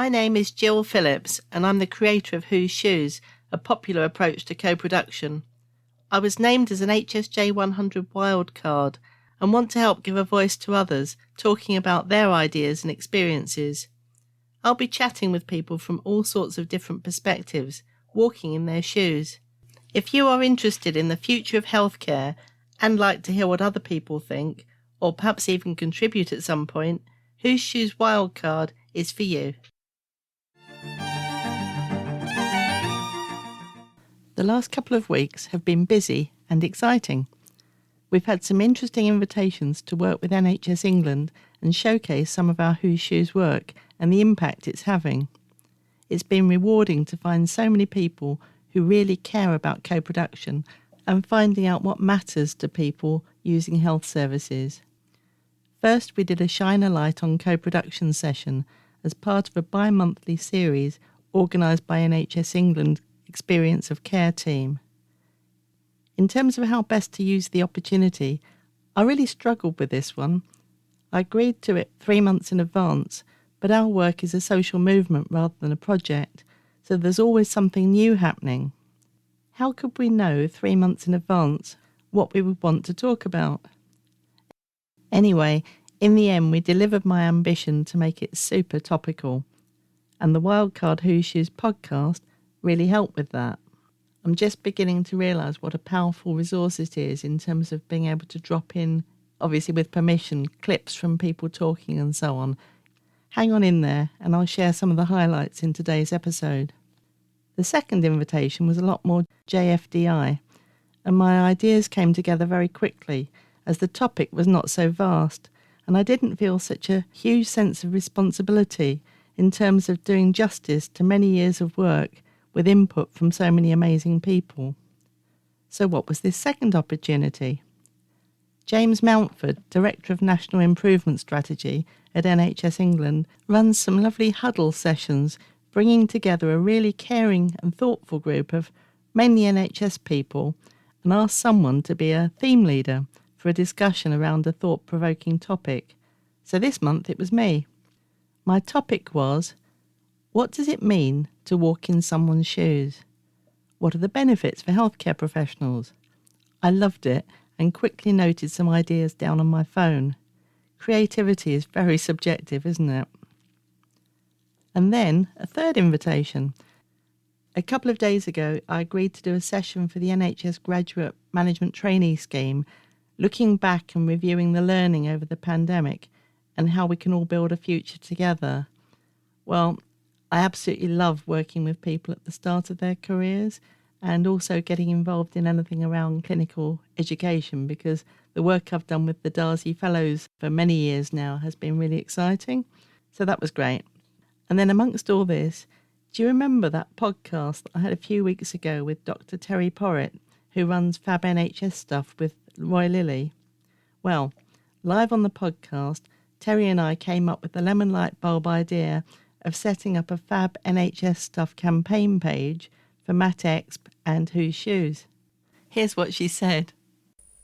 My name is Jill Phillips and I'm the creator of Whose Shoes, a popular approach to co-production. I was named as an HSJ 100 wildcard and want to help give a voice to others talking about their ideas and experiences. I'll be chatting with people from all sorts of different perspectives, walking in their shoes. If you are interested in the future of healthcare and like to hear what other people think, or perhaps even contribute at some point, Whose Shoes Wildcard is for you. The last couple of weeks have been busy and exciting. We've had some interesting invitations to work with NHS England and showcase some of our Whose Shoes work and the impact it's having. It's been rewarding to find so many people who really care about co-production and finding out what matters to people using health services. First, we did a Shine a Light on Co-production session as part of a bi-monthly series organised by NHS England Experience of Care team. In terms of how best to use the opportunity, I really struggled with this one. I agreed to it 3 months in advance, but our work is a social movement rather than a project, so there's always something new happening. How could we know 3 months in advance what we would want to talk about? Anyway, in the end we delivered my ambition to make it super topical, and the Wildcard Whose Shoes podcast really helped with that. I'm just beginning to realise what a powerful resource it is in terms of being able to drop in, obviously with permission, clips from people talking and so on. Hang on in there and I'll share some of the highlights in today's episode. The second invitation was a lot more JFDI, and my ideas came together very quickly as the topic was not so vast, and I didn't feel such a huge sense of responsibility in terms of doing justice to many years of work with input from so many amazing people. So what was this second opportunity? James Mountford, Director of National Improvement Strategy at NHS England, runs some lovely huddle sessions, bringing together a really caring and thoughtful group of mainly NHS people, and asked someone to be a theme leader for a discussion around a thought-provoking topic. So this month it was me. My topic was, what does it mean to walk in someone's shoes? What are the benefits for healthcare professionals? I loved it and quickly noted some ideas down on my phone. Creativity is very subjective, isn't it? And then a third invitation. A couple of days ago, I agreed to do a session for the NHS Graduate Management Trainee Scheme, looking back and reviewing the learning over the pandemic and how we can all build a future together. Well, I absolutely love working with people at the start of their careers and also getting involved in anything around clinical education, because the work I've done with the Darcy Fellows for many years now has been really exciting. So that was great. And then amongst all this, do you remember that podcast that I had a few weeks ago with Dr. Terry Porritt, who runs Fab NHS Stuff with Roy Lilly? Well, live on the podcast, Terry and I came up with the lemon light bulb idea of setting up a Fab NHS Stuff campaign page for MatExp and Whose Shoes. Here's what she said.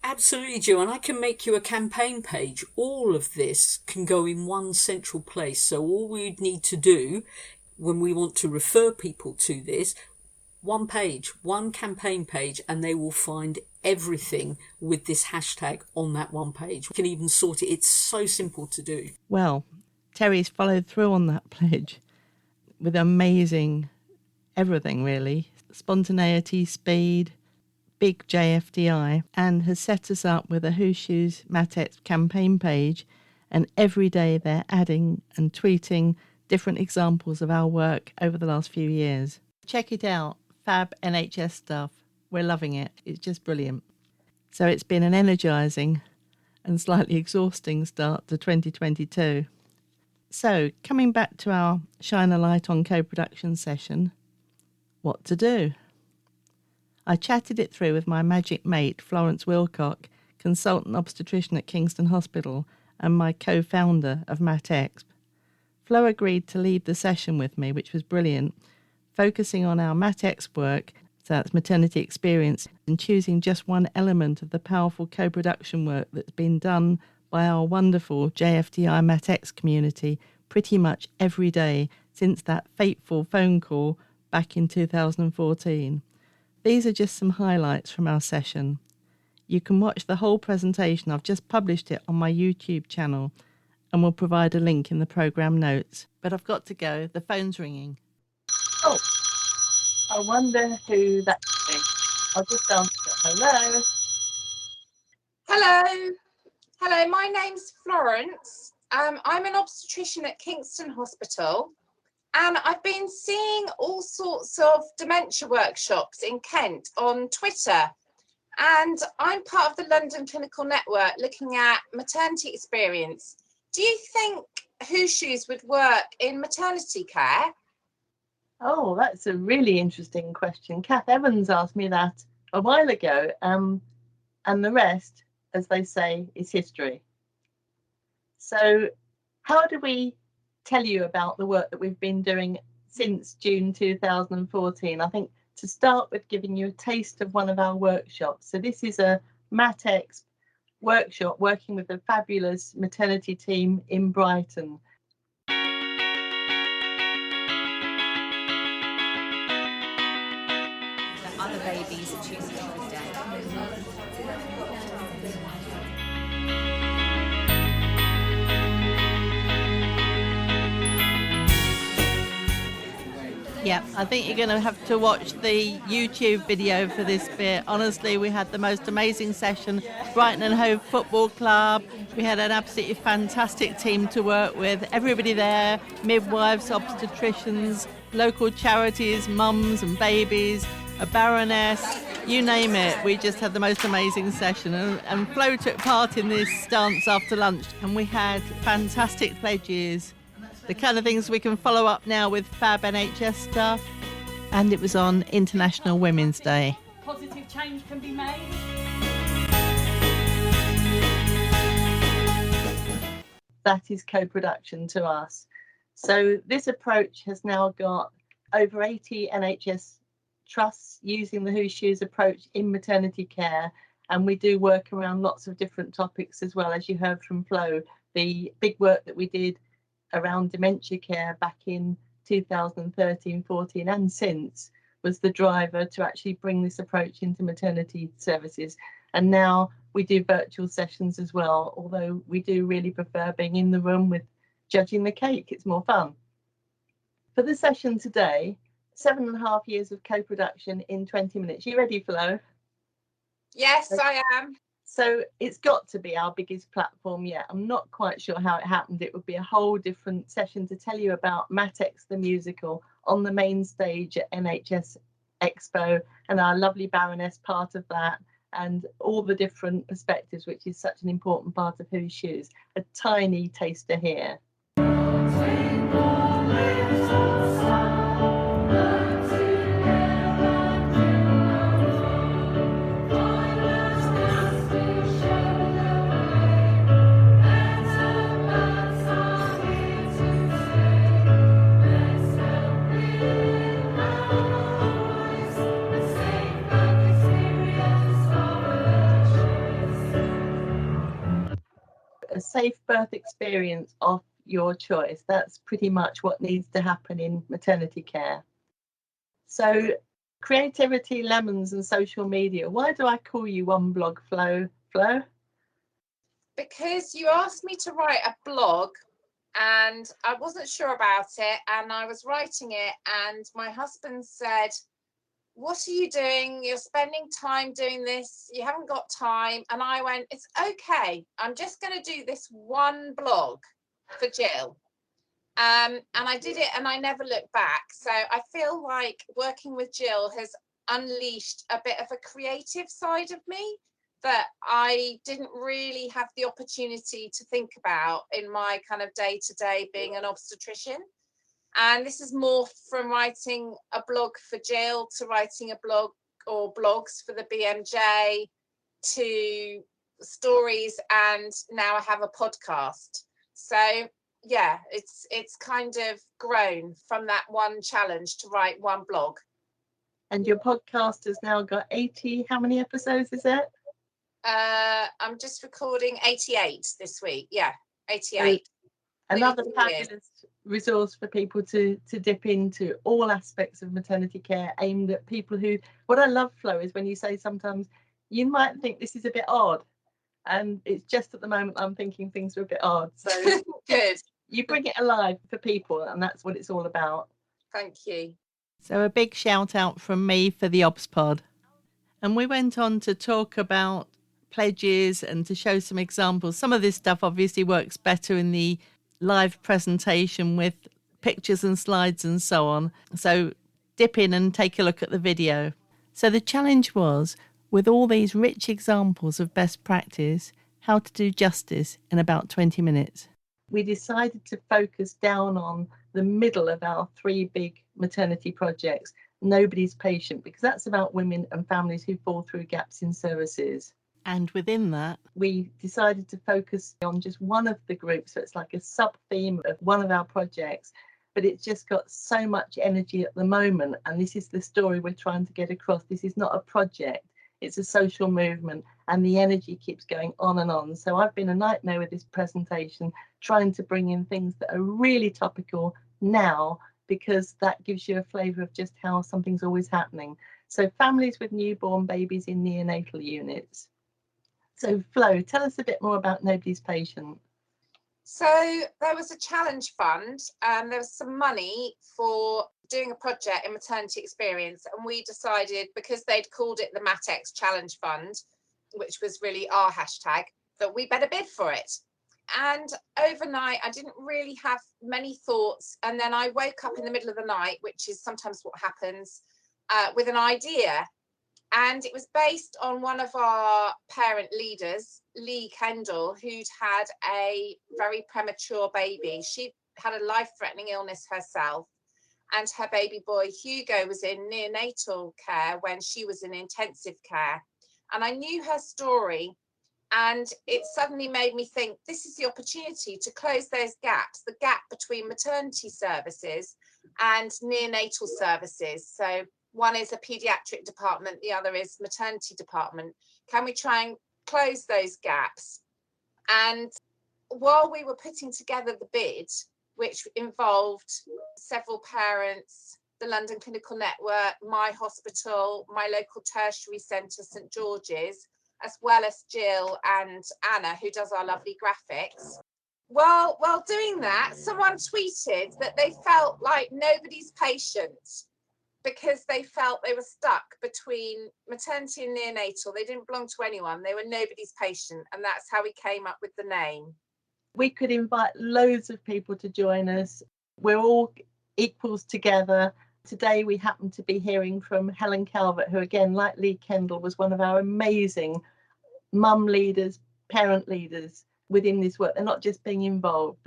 Absolutely, Joanne. I can make you a campaign page. All of this can go in one central place. So all we'd need to do when we want to refer people to this, one page, one campaign page, and they will find everything with this hashtag on that one page. We can even sort it. It's so simple to do. Well, Terry's followed through on that pledge with amazing everything, really. Spontaneity, speed, big JFDI, and has set us up with a Whose Shoes MatExp campaign page, and every day they're adding and tweeting different examples of our work over the last few years. Check it out, Fab NHS Stuff. We're loving it. It's just brilliant. So it's been an energising and slightly exhausting start to 2022. So, coming back to our Shine a Light on co-production session, what to do? I chatted it through with my magic mate, Florence Wilcock, consultant obstetrician at Kingston Hospital and my co-founder of MatExp. Flo agreed to lead the session with me, which was brilliant, focusing on our MatExp work, so that's maternity experience, and choosing just one element of the powerful co-production work that's been done by our wonderful JFDI MatExp community pretty much every day since that fateful phone call back in 2014. These are just some highlights from our session. You can watch the whole presentation. I've just published it on my YouTube channel and we'll provide a link in the programme notes. But I've got to go. The phone's ringing. Oh, I wonder who that is. I'll just answer. Hello. Hello. Hello, my name's Florence. I'm an obstetrician at Kingston Hospital, and I've been seeing all sorts of dementia workshops in Kent on Twitter. And I'm part of the London Clinical Network looking at maternity experience. Do you think hooshoes would work in maternity care? Oh, that's a really interesting question. Kath Evans asked me that a while ago, and the rest, as they say, is history. So how do we tell you about the work that we've been doing since June 2014? I think to start with giving you a taste of one of our workshops. So this is a MatEx workshop working with the fabulous maternity team in Brighton. Other babies are choosing to be dead. Yeah, I think you're going to have to watch the YouTube video for this bit. Honestly, we had the most amazing session. Brighton and Hove Football Club. We had an absolutely fantastic team to work with. Everybody there, midwives, obstetricians, local charities, mums and babies, a baroness, you name it. We just had the most amazing session. And Flo took part in this dance after lunch. And we had fantastic pledges. The kind of things we can follow up now with fab NHS stuff. And it was on International Women's Day. Positive change can be made. That is co-production to us. So this approach has now got over 80 NHS trusts using the hooshoes approach in maternity care. And we do work around lots of different topics as well, as you heard from Flo. The big work that we did around dementia care back in 2013, 14 and since was the driver to actually bring this approach into maternity services. And now we do virtual sessions as well, although we do really prefer being in the room with judging the cake. It's more fun. For the session today, 7.5 years of co-production in 20 minutes. You ready, Flo? Yes, I am. So it's got to be our biggest platform yet. I'm not quite sure how it happened. It would be a whole different session to tell you about MatEx the musical on the main stage at NHS Expo and our lovely Baroness part of that and all the different perspectives, which is such an important part of Whose Shoes. A tiny taster here. A safe birth experience of your choice. That's pretty much what needs to happen in maternity care. So creativity, lemons and social media. Why do I call you One Blog Flo? Because you asked me to write a blog and I wasn't sure about it and I was writing it and my husband said, what are you doing? You're spending time doing this. You haven't got time. And I went, it's okay. I'm just going to do this one blog for Jill. And I did it and I never looked back. So I feel like working with Jill has unleashed a bit of a creative side of me that I didn't really have the opportunity to think about in my kind of day-to-day being an obstetrician. And this is more from writing a blog for Jill to writing a blog or blogs for the BMJ to stories, and now I have a podcast. So yeah, it's kind of grown from that one challenge to write one blog. And your podcast has now got 80, how many episodes is it? I'm just recording 88 this week. Yeah, 88. Another fabulous resource for people to dip into all aspects of maternity care, aimed at people who, what I love, Flo, is when you say sometimes you might think this is a bit odd, and it's just at the moment I'm thinking things are a bit odd. So Good. you bring it alive for people, and that's what it's all about. Thank you. So a big shout out from me for the Obs Pod. And we went on to talk about pledges and to show some examples. Some of this stuff obviously works better in the live presentation with pictures and slides and so on. So dip in and take a look at the video. So the challenge was, with all these rich examples of best practice, how to do justice in about 20 minutes. We decided to focus down on the middle of our 3 big maternity projects, Nobody's Patient, because that's about women and families who fall through gaps in services. And within that, we decided to focus on just one of the groups. So it's like a sub-theme of one of our projects, but it's just got so much energy at the moment. And this is the story we're trying to get across. This is not a project. It's a social movement, and the energy keeps going on and on. So I've been a nightmare with this presentation, trying to bring in things that are really topical now, because that gives you a flavour of just how something's always happening. So families with newborn babies in neonatal units. So Flo, tell us a bit more about Nobody's Patient. So there was a challenge fund, and there was some money for doing a project in maternity experience, and we decided, because they'd called it the MatX Challenge Fund, which was really our hashtag, that we better bid for it. And overnight I didn't really have many thoughts, and then I woke up in the middle of the night, which is sometimes what happens, with an idea. And it was based on one of our parent leaders, Lee Kendall, who'd had a very premature baby. She had a life-threatening illness herself, and her baby boy Hugo was in neonatal care when she was in intensive care. And I knew her story, and it suddenly made me think, this is the opportunity to close those gaps, the gap between maternity services and neonatal services. So one is a paediatric department, the other is maternity department. Can we try and close those gaps? And while we were putting together the bid, which involved several parents, the London Clinical Network, my hospital, my local tertiary centre, St George's, as well as Jill and Anna, who does our lovely graphics. Well, while doing that, someone tweeted that they felt like nobody's patient, because they felt they were stuck between maternity and neonatal. They didn't belong to anyone. They were nobody's patient. And that's how we came up with the name. We could invite loads of people to join us. We're all equals together. Today we happen to be hearing from Helen Calvert, who again, like Lee Kendall, was one of our amazing mum leaders, parent leaders within this work. They're not just being involved,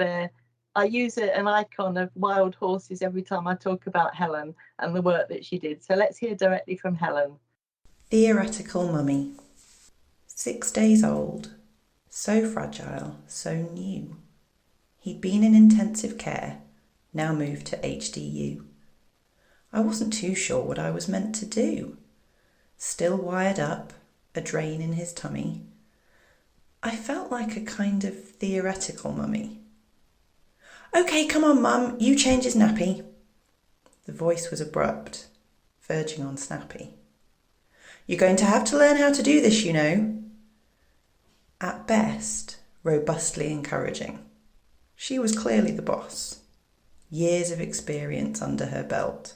I use an icon of wild horses every time I talk about Helen and the work that she did. So let's hear directly from Helen. Theoretical mummy. 6 days old, so fragile, so new. He'd been in intensive care, now moved to HDU. I wasn't too sure what I was meant to do. Still wired up, a drain in his tummy. I felt like a kind of theoretical mummy. "Okay, come on, Mum, you change his nappy." The voice was abrupt, verging on snappy. "You're going to have to learn how to do this, you know." At best, robustly encouraging. She was clearly the boss. Years of experience under her belt.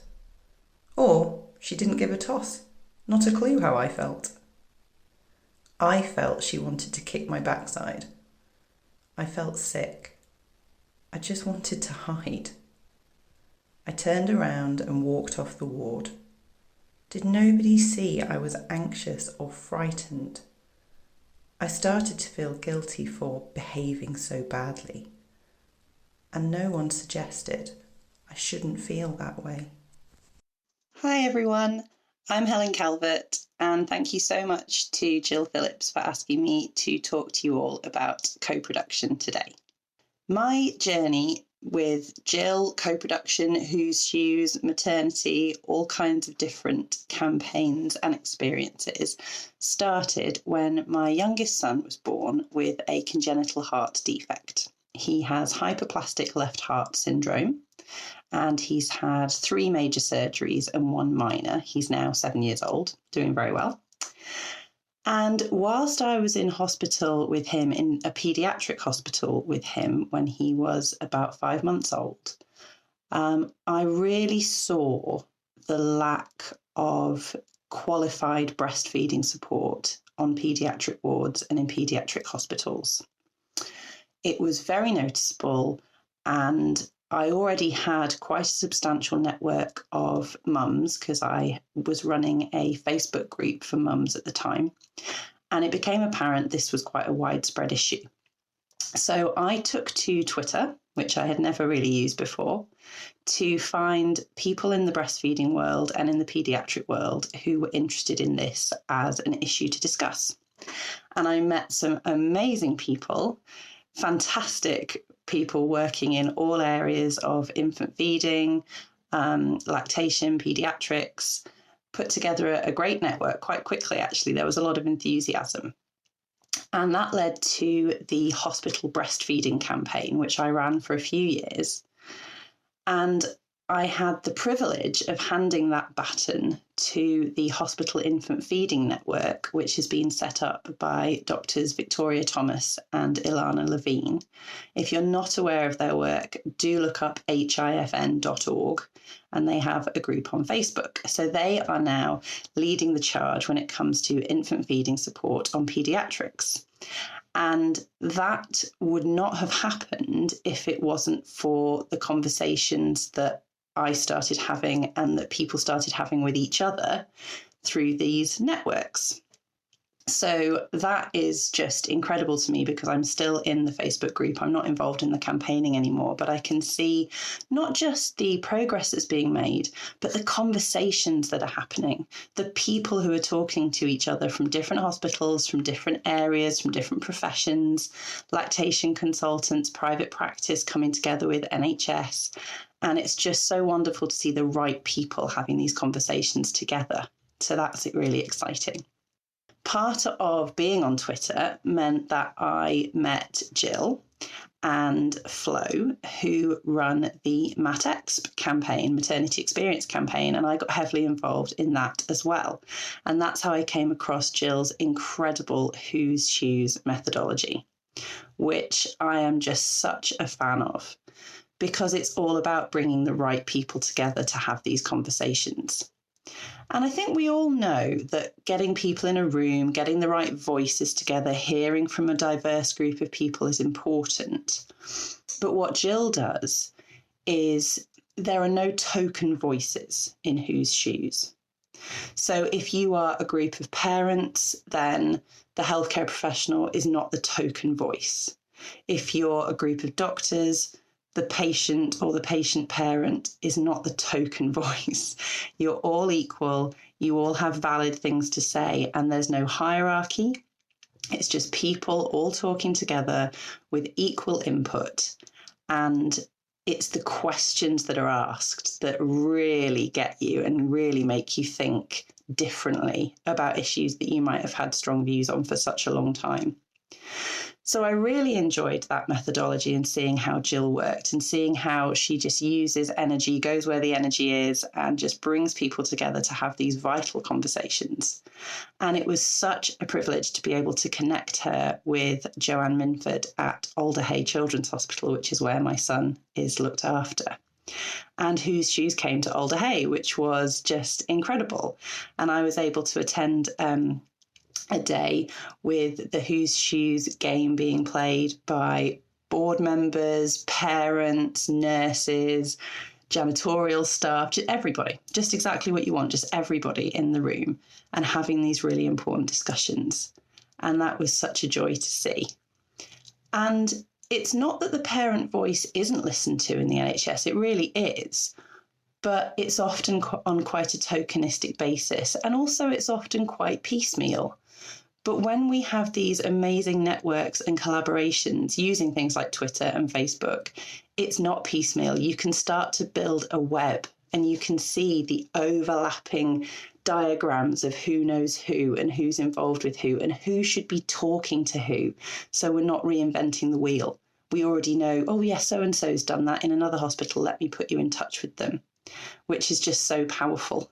Or she didn't give a toss. Not a clue how I felt. I felt she wanted to kick my backside. I felt sick. I just wanted to hide. I turned around and walked off the ward. Did nobody see I was anxious or frightened? I started to feel guilty for behaving so badly. And no one suggested I shouldn't feel that way. Hi everyone, I'm Helen Calvert, and thank you so much to Jill Phillips for asking me to talk to you all about co-production today. My journey with Jill, co-production, Whose Shoes, maternity, all kinds of different campaigns and experiences started when my youngest son was born with a congenital heart defect. He has hypoplastic left heart syndrome, and he's had 3 major surgeries and 1 minor. He's now 7 years old, doing very well. And whilst I was in hospital with him, in a paediatric hospital with him when he was about 5 months old, I really saw the lack of qualified breastfeeding support on paediatric wards and in paediatric hospitals. It was very noticeable, and I already had quite a substantial network of mums because I was running a Facebook group for mums at the time, and it became apparent this was quite a widespread issue. So I took to Twitter, which I had never really used before, to find people in the breastfeeding world and in the paediatric world who were interested in this as an issue to discuss. And I met some amazing people, fantastic people working in all areas of infant feeding, lactation, paediatrics, put together a great network quite quickly, actually. There was a lot of enthusiasm. And that led to the hospital breastfeeding campaign, which I ran for a few years. And I had the privilege of handing that baton to the Hospital Infant Feeding Network, which has been set up by Doctors Victoria Thomas and Ilana Levine. If you're not aware of their work, do look up hifn.org, and they have a group on Facebook. So they are now leading the charge when it comes to infant feeding support on paediatrics. And that would not have happened if it wasn't for the conversations that I started having and that people started having with each other through these networks. So that is just incredible to me because I'm still in the Facebook group. I'm not involved in the campaigning anymore, but I can see not just the progress that's being made, but the conversations that are happening, the people who are talking to each other from different hospitals, from different areas, from different professions, lactation consultants, private practice coming together with NHS. And it's just so wonderful to see the right people having these conversations together. So that's really exciting. Part of being on Twitter meant that I met Jill and Flo, who run the MatExp campaign, Maternity Experience campaign, and I got heavily involved in that as well. And that's how I came across Jill's incredible Whose Shoes methodology, which I am just such a fan of, because it's all about bringing the right people together to have these conversations. And I think we all know that getting people in a room, getting the right voices together, hearing from a diverse group of people is important. But what Jill does is there are no token voices in Whose Shoes. So if you are a group of parents, then the healthcare professional is not the token voice. If you're a group of doctors, the patient or the patient parent is not the token voice. You're all equal. You all have valid things to say, and there's no hierarchy. It's just people all talking together with equal input. And it's the questions that are asked that really get you and really make you think differently about issues that you might have had strong views on for such a long time. So I really enjoyed that methodology and seeing how Jill worked and seeing how she just uses energy, goes where the energy is, and just brings people together to have these vital conversations. And it was such a privilege to be able to connect her with Joanne Minford at Alderhay Children's Hospital, which is where my son is looked after, and Whose Shoes came to Alderhay, which was just incredible. And I was able to attend a day with the Whose Shoes game being played by board members, parents, nurses, janitorial staff, just everybody, just exactly what you want, just everybody in the room and having these really important discussions. And that was such a joy to see. And it's not that the parent voice isn't listened to in the NHS, it really is. But it's often on quite a tokenistic basis, and also it's often quite piecemeal. But when we have these amazing networks and collaborations using things like Twitter and Facebook, it's not piecemeal. You can start to build a web and you can see the overlapping diagrams of who knows who and who's involved with who and who should be talking to who. So we're not reinventing the wheel. we already know, oh yes, so-and-so's done that in another hospital, let me put you in touch with them, which is just so powerful.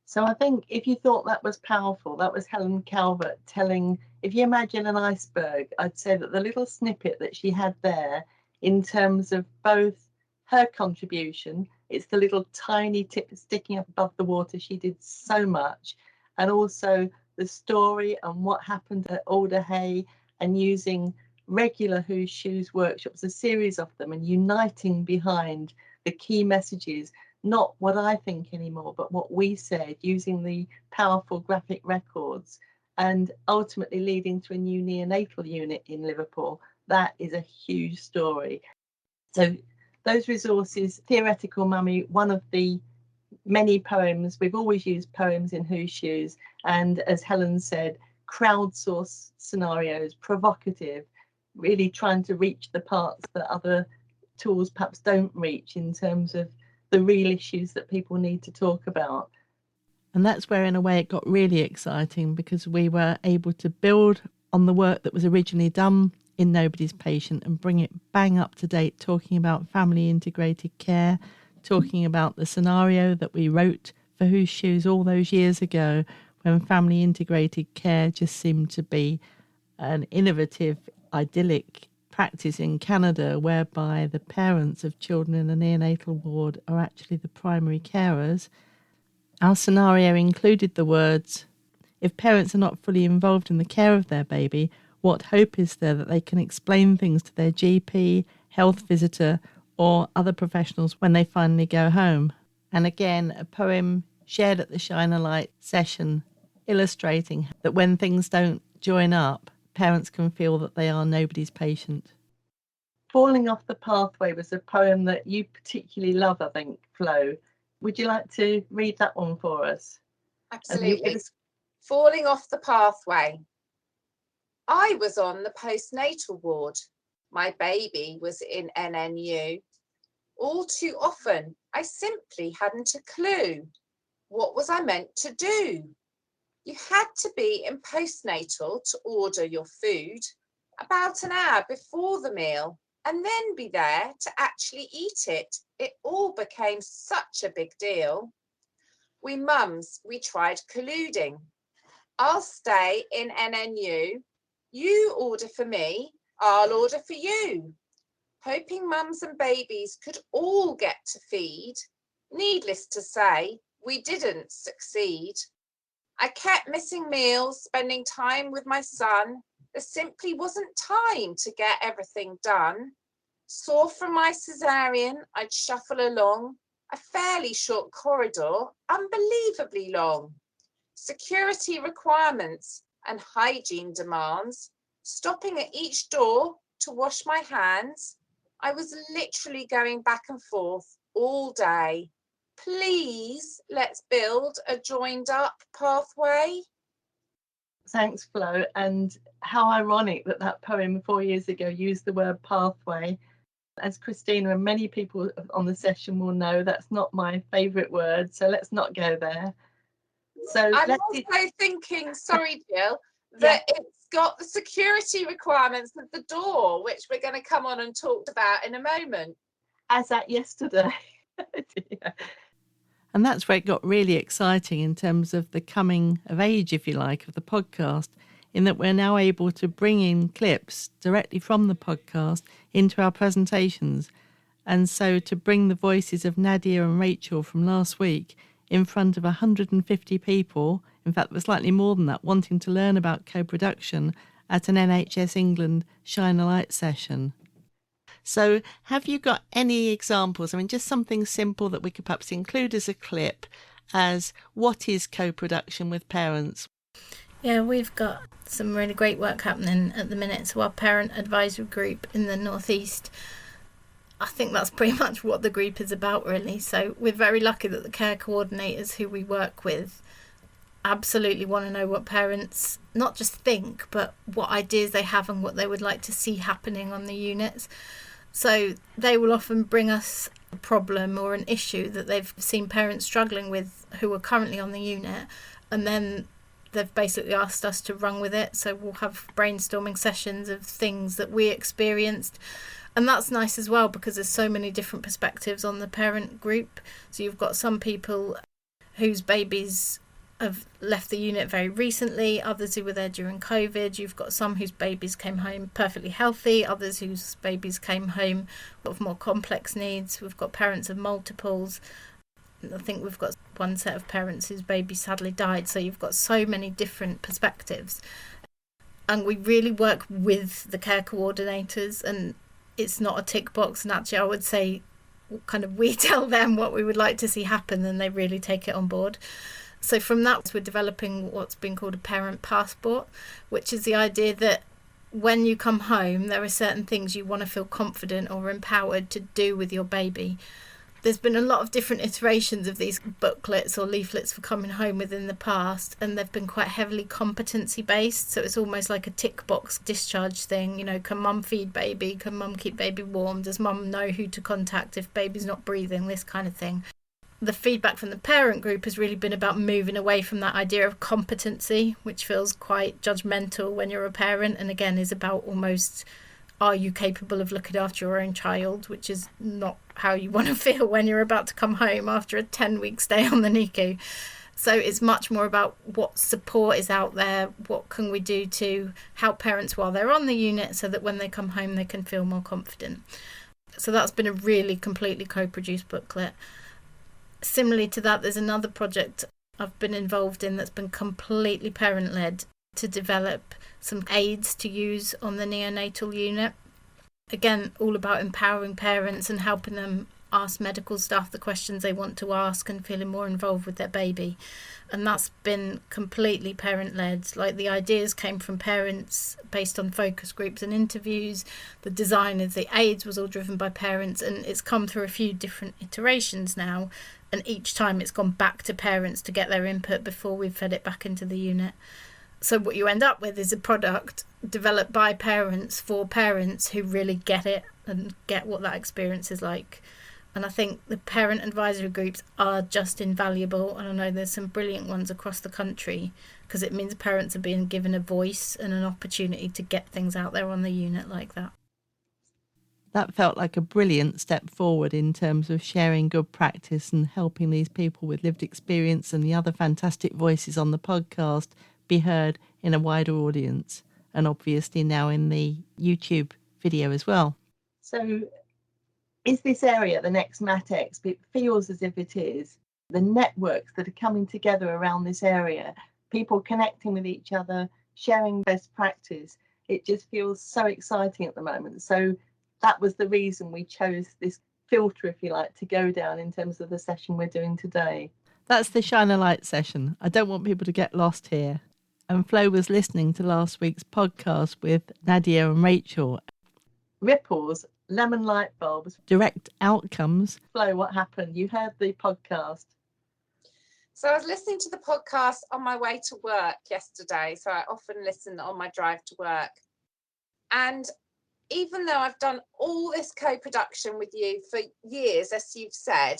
So I think if you thought that was powerful, that was Helen Calvert telling, if you imagine an iceberg, I'd say that the little snippet that she had there in terms of both her contribution, it's the little tiny tip sticking up above the water, she did so much, and also the story and what happened at Alder Hey, and using regular Whose Shoes workshops, a series of them, and uniting behind the key messages, not what I think anymore, but what we said, using the powerful graphic records, and ultimately leading to a new neonatal unit in Liverpool. That is a huge story. So those resources, Theoretical Mummy, one of the many poems, we've always used poems in Whose Shoes, and as Helen said, crowdsourced scenarios, provocative, really trying to reach the parts that other tools perhaps don't reach in terms of the real issues that people need to talk about. And that's where, in a way, it got really exciting, because we were able to build on the work that was originally done in Nobody's Patient and bring it bang up to date, talking about family integrated care, talking about the scenario that we wrote for Whose Shoes all those years ago, when family integrated care just seemed to be an innovative, idyllic practice in Canada, whereby the parents of children in a neonatal ward are actually the primary carers. Our scenario included the words, if parents are not fully involved in the care of their baby, what hope is there that they can explain things to their GP, health visitor, or other professionals when they finally go home? And again, a poem shared at the Shine a Light session, illustrating that when things don't join up, parents can feel that they are nobody's patient. Falling Off the Pathway was a poem that you particularly love, I think, Flo. Would you like to read that one for us? Absolutely. Falling Off the Pathway. I was on the postnatal ward. My baby was in NNU. All too often, I simply hadn't a clue. What was I meant to do? You had to be in postnatal to order your food about an hour before the meal, and then be there to actually eat it. It all became such a big deal. We mums, we tried colluding. I'll stay in NNU. You order for me, I'll order for you. Hoping mums and babies could all get to feed. Needless to say, we didn't succeed. I kept missing meals, spending time with my son. There simply wasn't time to get everything done. Sore from my cesarean, I'd shuffle along a fairly short corridor, unbelievably long. Security requirements and hygiene demands, stopping at each door to wash my hands. I was literally going back and forth all day. Please, let's build a joined up pathway. Thanks, Flo. And how ironic that that poem 4 years ago used the word pathway. As Christina and many people on the session will know, that's not my favourite word, so let's not go there. So I'm also thinking, sorry, Jill, that it's got the security requirements at the door, which we're going to come on and talk about in a moment. As at yesterday. Yeah. And that's where it got really exciting in terms of the coming of age, if you like, of the podcast, in that we're now able to bring in clips directly from the podcast into our presentations. And so to bring the voices of Nadia and Rachel from last week in front of 150 people, in fact, it was slightly more than that, wanting to learn about co-production at an NHS England Shine a Light session. So have you got any examples? I mean, just something simple that we could perhaps include as a clip as what is co-production with parents? Yeah, we've got some really great work happening at the minute. So our parent advisory group in the Northeast, I think that's pretty much what the group is about, really. So we're very lucky that the care coordinators who we work with absolutely want to know what parents not just think, but what ideas they have and what they would like to see happening on the units. So they will often bring us a problem or an issue that they've seen parents struggling with who are currently on the unit, and then they've basically asked us to run with it. So we'll have brainstorming sessions of things that we experienced. And that's nice as well, because there's so many different perspectives on the parent group. So you've got some people whose babies have left the unit very recently, others who were there during COVID. You've got some whose babies came home perfectly healthy, others whose babies came home with more complex needs. We've got parents of multiples. I think we've got one set of parents whose baby sadly died. So you've got so many different perspectives. And we really work with the care coordinators, and it's not a tick box. And actually, I would say kind of we tell them what we would like to see happen, and they really take it on board. So from that, we're developing what's been called a parent passport, which is the idea that when you come home, there are certain things you want to feel confident or empowered to do with your baby. There's been a lot of different iterations of these booklets or leaflets for coming home within the past, and they've been quite heavily competency based. So it's almost like a tick box discharge thing. You know, can mum feed baby? Can mum keep baby warm? Does mum know who to contact if baby's not breathing? This kind of thing. The feedback from the parent group has really been about moving away from that idea of competency, which feels quite judgmental when you're a parent, and again is about almost, are you capable of looking after your own child, which is not how you want to feel when you're about to come home after a 10-week stay on the NICU. So it's much more about what support is out there, what can we do to help parents while they're on the unit so that when they come home they can feel more confident. So that's been a really completely co-produced booklet. Similarly to that, there's another project I've been involved in that's been completely parent-led to develop some aids to use on the neonatal unit. Again, all about empowering parents and helping them ask medical staff the questions they want to ask and feeling more involved with their baby. And that's been completely parent-led. Like, the ideas came from parents based on focus groups and interviews. The design of the aids was all driven by parents, and it's come through a few different iterations now. And each time it's gone back to parents to get their input before we've fed it back into the unit. So what you end up with is a product developed by parents for parents who really get it and get what that experience is like. And I think the parent advisory groups are just invaluable. And I know there's some brilliant ones across the country, because it means parents are being given a voice and an opportunity to get things out there on the unit like that. That felt like a brilliant step forward in terms of sharing good practice and helping these people with lived experience and the other fantastic voices on the podcast be heard in a wider audience, and obviously now in the YouTube video as well. So is this area the next MatExp? It feels as if it is. The networks that are coming together around this area, people connecting with each other, sharing best practice, it just feels so exciting at the moment. So that was the reason we chose this filter, if you like, to go down in terms of the session we're doing today. That's the Shine a Light session. I don't want people to get lost here. And Flo was listening to last week's podcast with Nadia and Rachel. Ripples, lemon light bulbs, direct outcomes. Flo, what happened? You heard the podcast. So I was listening to the podcast on my way to work yesterday. So I often listen on my drive to work. And even though I've done all this co-production with you for years, as you've said,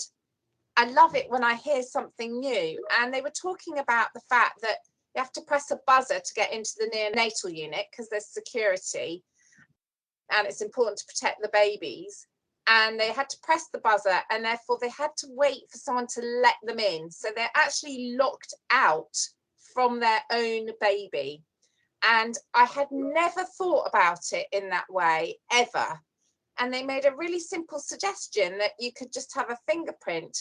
I love it when I hear something new. And they were talking about the fact that you have to press a buzzer to get into the neonatal unit because there's security and it's important to protect the babies. And they had to press the buzzer, and therefore they had to wait for someone to let them in. So they're actually locked out from their own baby. And I had never thought about it in that way, ever. And they made a really simple suggestion that you could just have a fingerprint,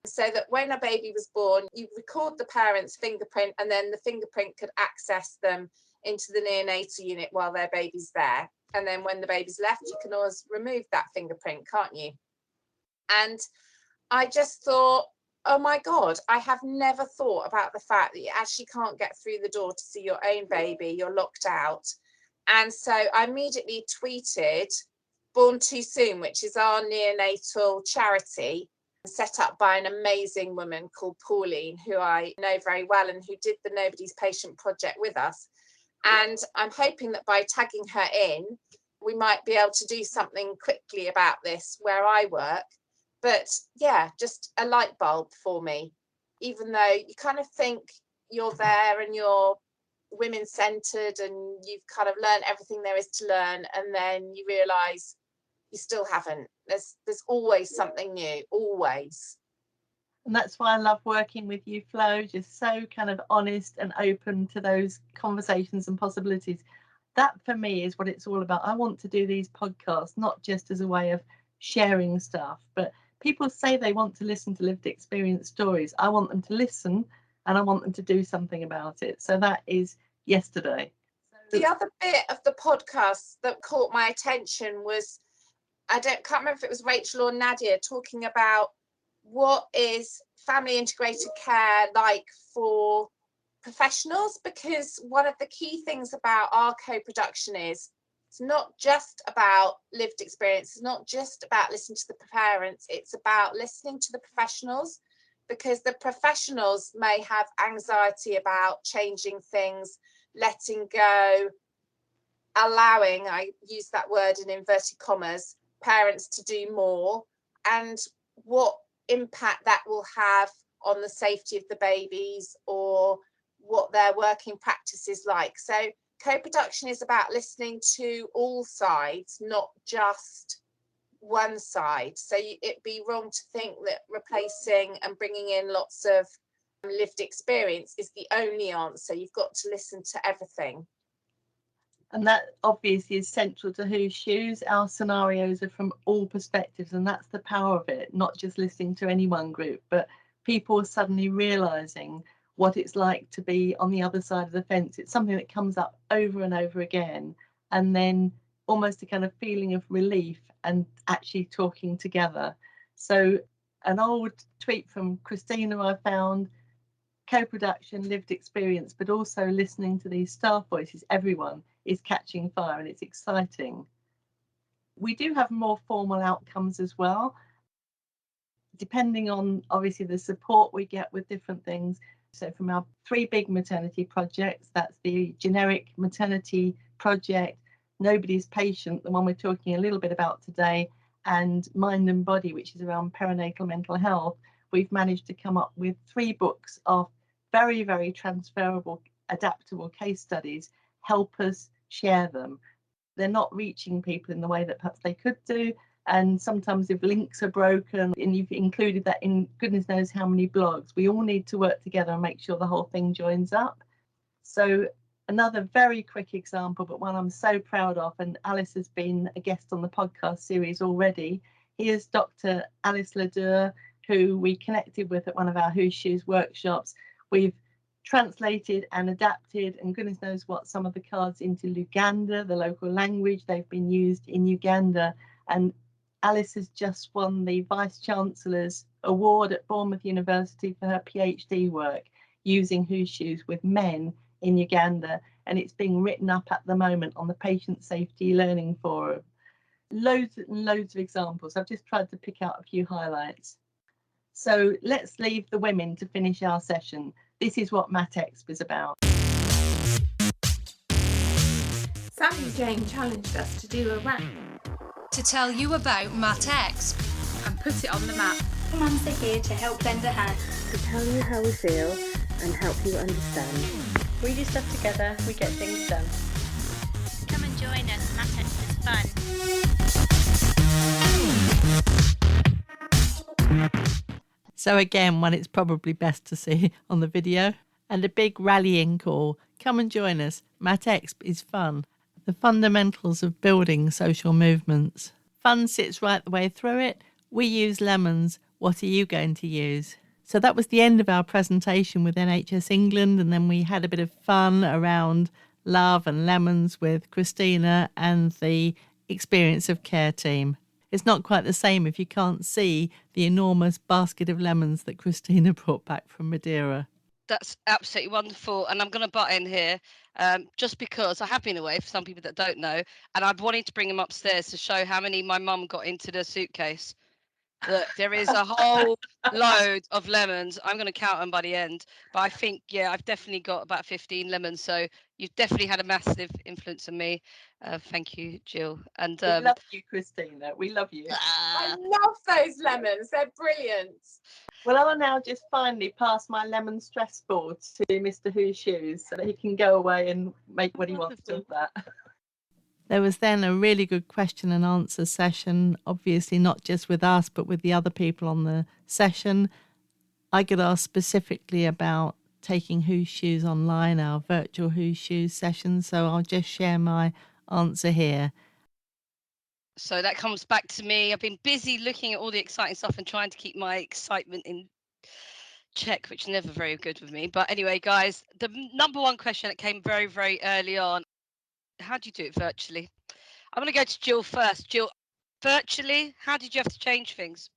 so that when a baby was born, you record the parent's fingerprint, and then the fingerprint could access them into the neonatal unit while their baby's there. And then when the baby's left, you can always remove that fingerprint, can't you? And I just thought, oh my God, I have never thought about the fact that you actually can't get through the door to see your own baby, you're locked out. And so I immediately tweeted Born Too Soon, which is our neonatal charity, set up by an amazing woman called Pauline, who I know very well and who did the Nobody's Patient project with us. And I'm hoping that by tagging her in, we might be able to do something quickly about this where I work. But yeah, just a light bulb for me, even though you kind of think you're there and you're women centered and you've kind of learned everything there is to learn, and then you realize you still haven't. There's always something new, always. And that's why I love working with you, Flo, just so kind of honest and open to those conversations and possibilities. That for me is what it's all about. I want to do these podcasts not just as a way of sharing stuff, but people say they want to listen to lived experience stories. I want them to listen and I want them to do something about it. So that is yesterday. The other bit of the podcast that caught my attention was, can't remember if it was Rachel or Nadia talking about what is family integrated care like for professionals, because one of the key things about our co-production is it's not just about lived experience, it's not just about listening to the parents, it's about listening to the professionals, because the professionals may have anxiety about changing things, letting go, allowing, I use that word in inverted commas, parents to do more, and what impact that will have on the safety of the babies or what their working practice is like. So co-production is about listening to all sides, not just one side. So it'd be wrong to think that replacing and bringing in lots of lived experience is the only answer. You've got to listen to everything. And that obviously is central to Whose Shoes. Our scenarios are from all perspectives, and that's the power of it, not just listening to any one group, but people suddenly realising what it's like to be on the other side of the fence. It's something that comes up over and over again, and then almost a kind of feeling of relief and actually talking together. So an old tweet from Christina I found, co-production, lived experience, but also listening to these staff voices, everyone is catching fire and it's exciting. We do have more formal outcomes as well, depending on obviously the support we get with different things. So from our 3 big maternity projects, that's the generic maternity project, Nobody's Patient, the one we're talking a little bit about today, and Mind and Body, which is around perinatal mental health. We've managed to come up with 3 books of very, very transferable, adaptable case studies. Help us share them. They're not reaching people in the way that perhaps they could do. And sometimes if links are broken, and you've included that in goodness knows how many blogs, we all need to work together and make sure the whole thing joins up. So another very quick example, but one I'm so proud of, and Alice has been a guest on the podcast series already. Here's Dr. Alice Ledoux, who we connected with at one of our Whose Shoes workshops. We've translated and adapted and goodness knows what some of the cards into Luganda, the local language. They've been used in Uganda, and Alice has just won the Vice Chancellor's Award at Bournemouth University for her PhD work using Whose Shoes with men in Uganda, and it's being written up at the moment on the Patient Safety Learning Forum. Loads and loads of examples. I've just tried to pick out a few highlights. So let's leave the women to finish our session. This is what MatExp is about. Sally Jane challenged us to do a rap to tell you about MatExp and put it on the map. Mums are here to help lend a hand, to tell you how we feel and help you understand. We do stuff together, we get things done. Come and join us, MatExp is fun. So again, one it's probably best to see on the video. And a big rallying call. Come and join us. MatExp is fun. The fundamentals of building social movements. Fun sits right the way through it. We use lemons. What are you going to use? So that was the end of our presentation with NHS England, and then we had a bit of fun around love and lemons with Christina and the Experience of Care team. It's not quite the same if you can't see the enormous basket of lemons that Christina brought back from Madeira. That's absolutely wonderful. And I'm going to butt in here just because I have been away, for some people that don't know, and I've wanted to bring them upstairs to show how many my mum got into the suitcase. Look, there is a whole load of lemons. I'm going to count them by the end. But I think, yeah, I've definitely got about 15 lemons. So you've definitely had a massive influence on me. Thank you, Jill. And we love you, Christina. We love you. I love those lemons. They're brilliant. Well, I'll now just finally pass my lemon stress ball to Mr. Who's Shoes so that he can go away and make what he wants of that. There was then a really good question and answer session, obviously not just with us, but with the other people on the session. I got asked specifically about taking Who's Shoes online, our virtual Who's Shoes session, so I'll just share my answer here. So that comes back to me. I've been busy looking at all the exciting stuff and trying to keep my excitement in check, which is never very good with me. But anyway, guys, the number one question that came very, very early on, how do you do it virtually? I'm going to go to Jill first. Jill, virtually, how did you have to change things?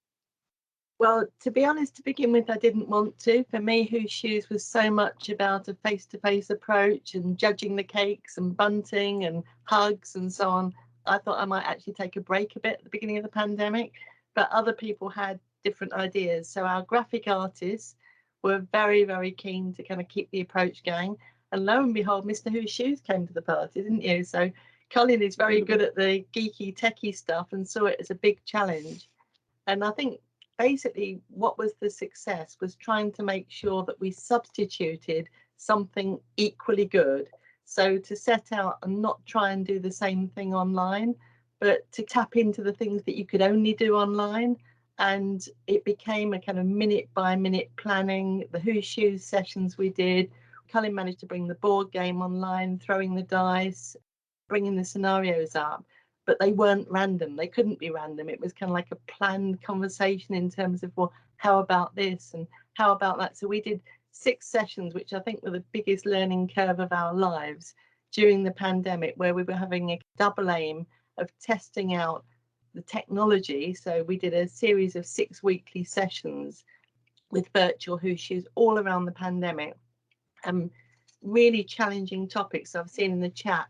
Well, to be honest, to begin with, I didn't want to. For me, Who's Shoes was so much about a face-to-face approach and judging the cakes and bunting and hugs and so on. I thought I might actually take a break a bit at the beginning of the pandemic, but other people had different ideas. So our graphic artists were very, very keen to kind of keep the approach going. And lo and behold, Mr. Who's Shoes came to the party, didn't you? So Colin is very good at the geeky, techie stuff and saw it as a big challenge. And I think basically what was the success was trying to make sure that we substituted something equally good. So to set out and not try and do the same thing online, but to tap into the things that you could only do online. And it became a kind of minute by minute planning, the Who's Shoes sessions we did. Colin managed to bring the board game online, throwing the dice, bringing the scenarios up. But they weren't random. They couldn't be random. It was kind of like a planned conversation in terms of, well, how about this and how about that? So we did 6 sessions, which I think were the biggest learning curve of our lives during the pandemic, where we were having a double aim of testing out the technology. So we did a series of 6 weekly sessions with virtual Who's Shoes all around the pandemic. Really challenging topics. I've seen in the chat,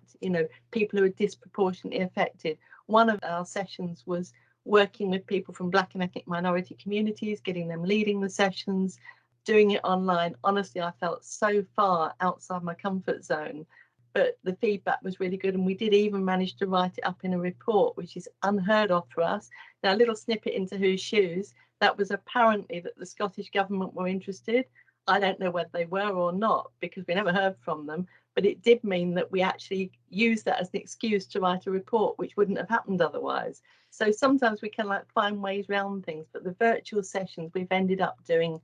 people who are disproportionately affected. One of our sessions was working with people from Black and ethnic minority communities, getting them leading the sessions, doing it online. Honestly, I felt so far outside my comfort zone, but the feedback was really good. And we did even manage to write it up in a report, which is unheard of for us. Now, a little snippet into Who's Shoes, that was apparently that the Scottish government were interested. I don't know whether they were or not because we never heard from them, but it did mean that we actually used that as an excuse to write a report, which wouldn't have happened otherwise. So sometimes we can find ways around things, but the virtual sessions we've ended up doing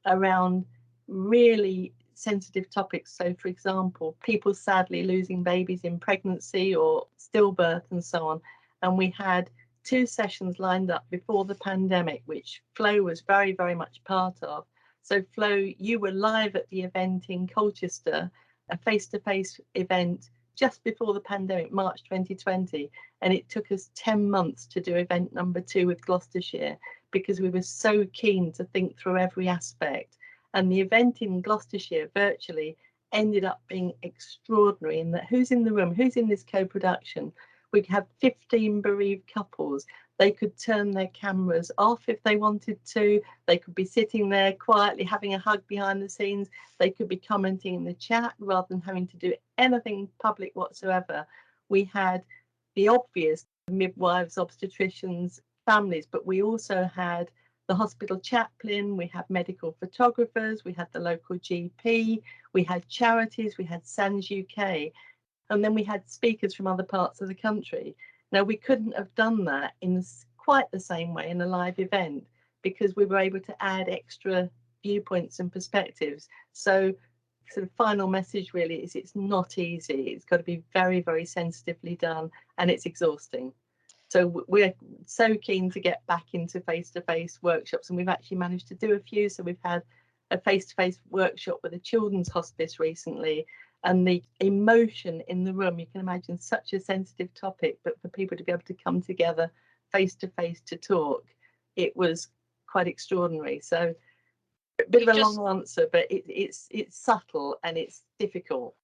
around really sensitive topics. So, for example, people sadly losing babies in pregnancy or stillbirth and so on. And we had 2 sessions lined up before the pandemic, which Flo was very, very much part of. So Flo, you were live at the event in Colchester, a face-to-face event just before the pandemic, March 2020. And it took us 10 months to do event number 2 with Gloucestershire because we were so keen to think through every aspect. And the event in Gloucestershire virtually ended up being extraordinary in that who's in the room, who's in this co-production? We had 15 bereaved couples. They could turn their cameras off if they wanted to. They could be sitting there quietly having a hug behind the scenes. They could be commenting in the chat rather than having to do anything public whatsoever. We had the obvious midwives, obstetricians, families, but we also had the hospital chaplain, we had medical photographers, we had the local GP, we had charities, we had SANS UK. And then we had speakers from other parts of the country. Now, we couldn't have done that in quite the same way in a live event because we were able to add extra viewpoints and perspectives. So sort of final message really is it's not easy. It's got to be very, very sensitively done and it's exhausting. So we're so keen to get back into face-to-face workshops and we've actually managed to do a few. So we've had a face-to-face workshop with a children's hospice recently. And the emotion in the room, you can imagine such a sensitive topic, but for people to be able to come together face to face to talk, it was quite extraordinary. So a bit of a long answer, but it's subtle and it's difficult.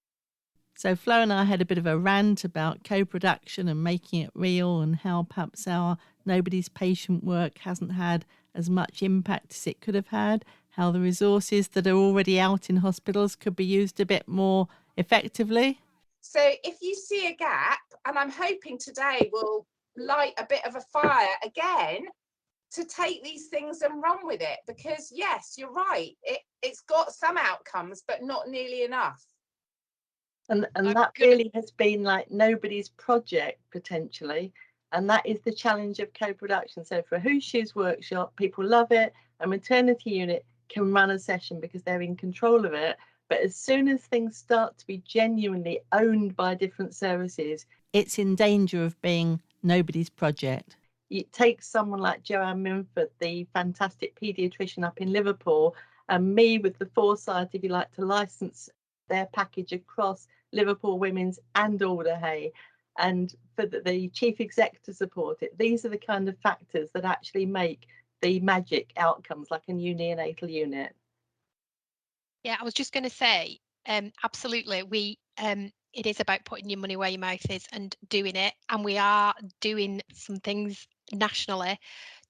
So Flo and I had a bit of a rant about co-production and making it real and how perhaps our Nobody's Patient work hasn't had as much impact as it could have had, how the resources that are already out in hospitals could be used a bit more effectively. So if you see a gap, and I'm hoping today will light a bit of a fire again, to take these things and run with it, because yes, you're right, it's got some outcomes but not nearly enough. And that really has been like nobody's project potentially, and that is the challenge of co-production. So for a Who Shoes workshop, people love it. A maternity unit can run a session because they're in control of it, but as soon as things start to be genuinely owned by different services, it's in danger of being nobody's project. It takes someone like Joanne Minford, the fantastic paediatrician up in Liverpool, and me with the foresight, if you like, to license their package across Liverpool Women's and Alderhay, and for the chief exec to support it. These are the kind of factors that actually make the magic outcomes, like a new neonatal unit. Yeah, I was just going to say, absolutely, it is about putting your money where your mouth is and doing it. And we are doing some things nationally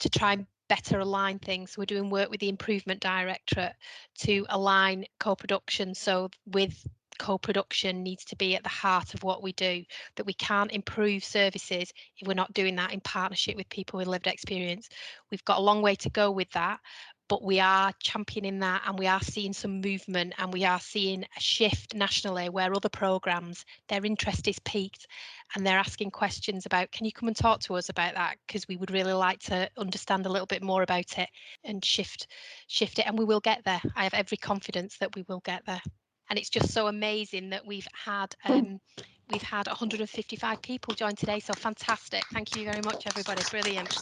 to try and better align things. We're doing work with the Improvement Directorate to align co-production. So with co-production needs to be at the heart of what we do, that we can't improve services if we're not doing that in partnership with people with lived experience. We've got a long way to go with that, but we are championing that, and we are seeing some movement, and we are seeing a shift nationally where other programmes, their interest is piqued and they're asking questions about, can you come and talk to us about that? Because we would really like to understand a little bit more about it and shift it, and we will get there. I have every confidence that we will get there. And it's just so amazing that we've had 155 people join today. So fantastic. Thank you very much, everybody. Brilliant.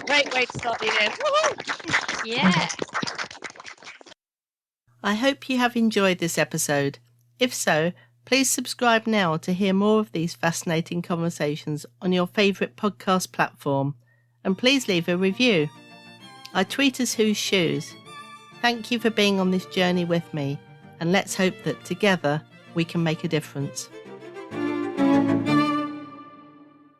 Great way to start the year. Yeah. I hope you have enjoyed this episode. If so, please subscribe now to hear more of these fascinating conversations on your favourite podcast platform. And please leave a review. I tweet as Whose Shoes. Thank you for being on this journey with me, and let's hope that together we can make a difference.